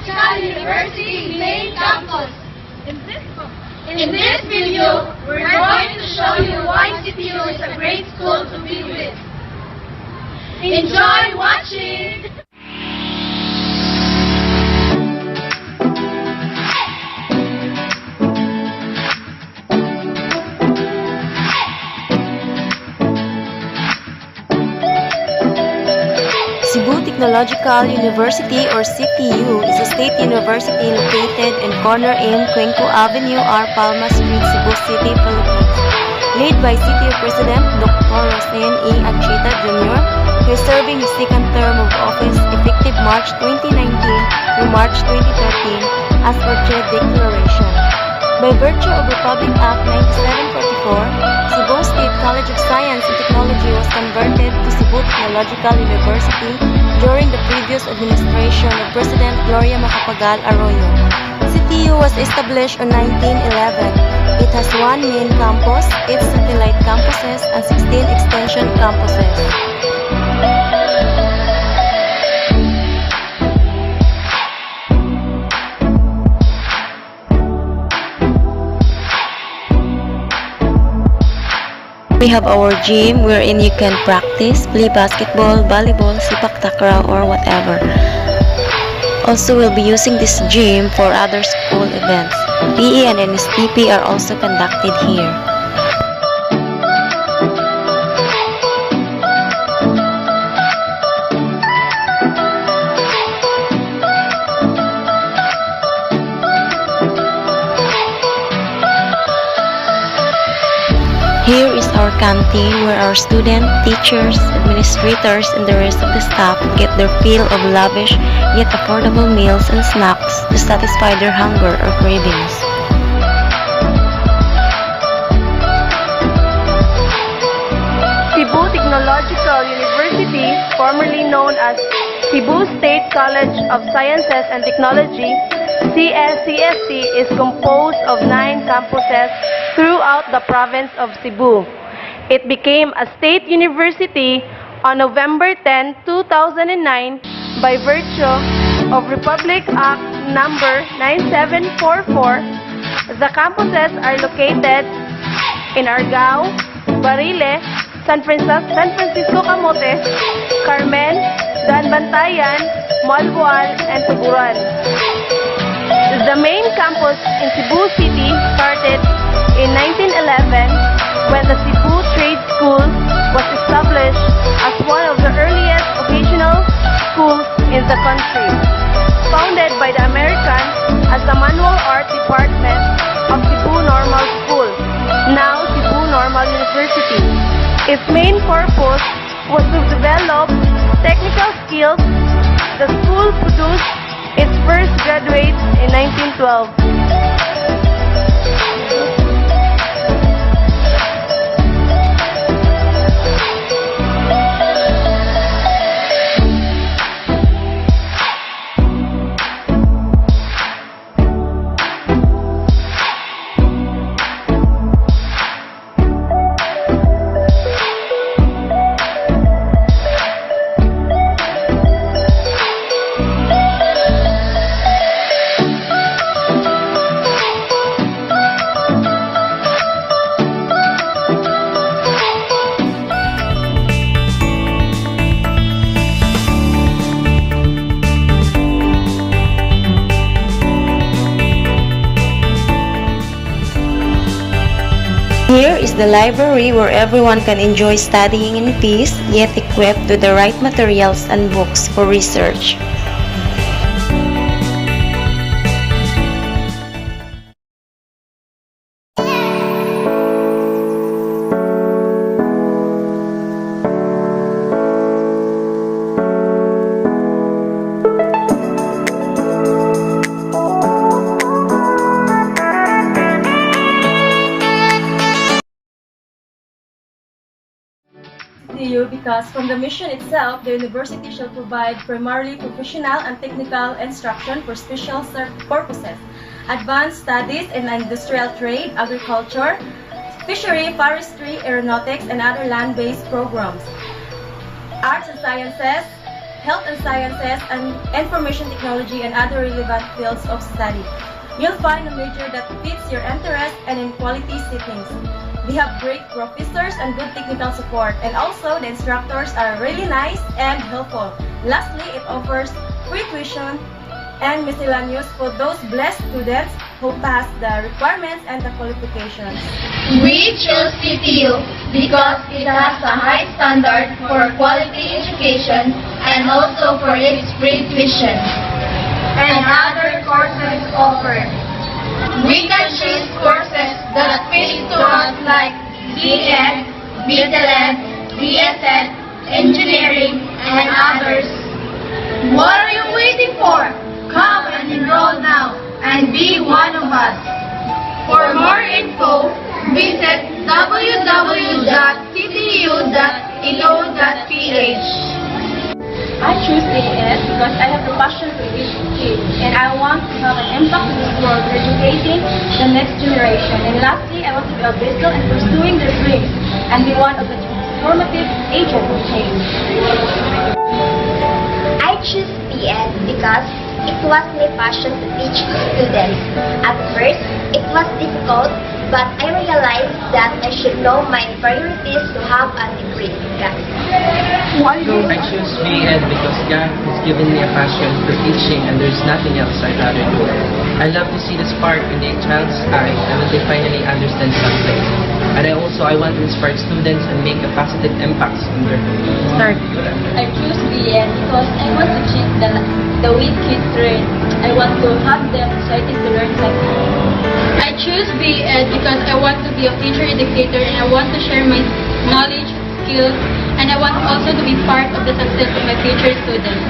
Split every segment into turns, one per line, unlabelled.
Technological University main campus. In this video, we're going to show you why CTU is a great school to be with. Enjoy watching!
Cebu Technological University or CTU is a state university located in Corner Inn, Cuenco Avenue, R. Palma Street, Cebu City, Philippines. Led by CTU President Dr. Rosen E. Anchita Jr., who is serving his second term of office effective March 2019 through March 2013 as per said declaration. By virtue of Republic Act 9744, Cebu State College of Science and Technology was converted to Cebu Technological University during the previous administration of President Gloria Macapagal Arroyo. CTU was established on 1911. It has one main campus, 8 satellite campuses, and 16 extension campuses. We have our gym wherein you can practice, play basketball, volleyball, sepak takraw, or whatever. Also, we'll be using this gym for other school events. PE and NSTP are also conducted here. Here is our canteen where our students, teachers, administrators, and the rest of the staff get their fill of lavish yet affordable meals and snacks to satisfy their hunger or cravings.
Cebu Technological University, formerly known as Cebu State College of Sciences and Technology, CSCST, is composed of 9 campuses throughout the province of Cebu. It became a state university on November 10, 2009 by virtue of Republic Act number 9744. The campuses are located in Argao, Barile, San Francisco Camotes, Carmen, Banbantayan, Malboal, and Tuburan. The main campus in Cebu City started in 1911 when the Cebu Trade School was established as one of the earliest vocational schools in the country. Founded by the Americans as the Manual Art Department of Cebu Normal School, now Cebu Normal University. Its main purpose was to develop technical skills. The school produced its first graduates in 1912.
Here is the library where everyone can enjoy studying in peace, yet equipped with the right materials and books for research. Because from the mission itself, the university shall provide primarily professional and technical instruction for special purposes, advanced studies in industrial trade, agriculture, fishery, forestry, aeronautics, and other land-based programs, arts and sciences, health and sciences, and information technology, and other relevant fields of study. You'll find a major that fits your interest and in quality settings. We have great professors and good technical support, and also the instructors are really nice and helpful. Lastly, it offers free tuition and miscellaneous for those blessed students who pass the requirements and the qualifications.
We chose CTU because it has a high standard for quality education and also for its free tuition and other courses offered. We can choose courses that fit to us like BEd, BTLED, BSed, engineering, and others. What are you waiting for? Come and enroll now and be one of us. For more info, visit www.ctu.edu.ph.
I choose AS because I have the passion to educate and I want to have an impact in this world educating the next generation. And lastly, I want to be a vessel in pursuing their dreams and be one of the transformative agents of change.
I choose PS because it was my passion to teach students. At first, it was difficult, but I realized that I should know my priorities to have a degree.
I choose BEd because God has given me a passion for teaching and there's nothing else I'd rather do. I love to see the spark in a child's eye and when they finally understand something. And I want to inspire students and make a positive impact on their
Start.
I choose BN because I want to teach the weak kids learn. I want to have them excited to learn something. I choose BEd because I want to be a future educator and I want to share my knowledge, skills, and I want also to be part of the success of my future students.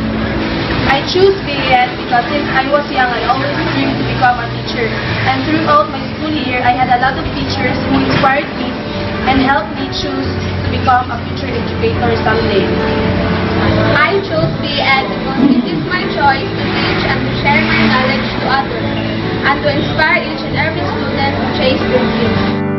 I choose BEd because since I was young, I always dreamed to become a teacher. And throughout my school year, I had a lot of teachers who inspired me and helped me choose to become a future educator someday.
I chose BEd because it is my choice to teach and to share my knowledge to others and to inspire each and every student to chase their dreams.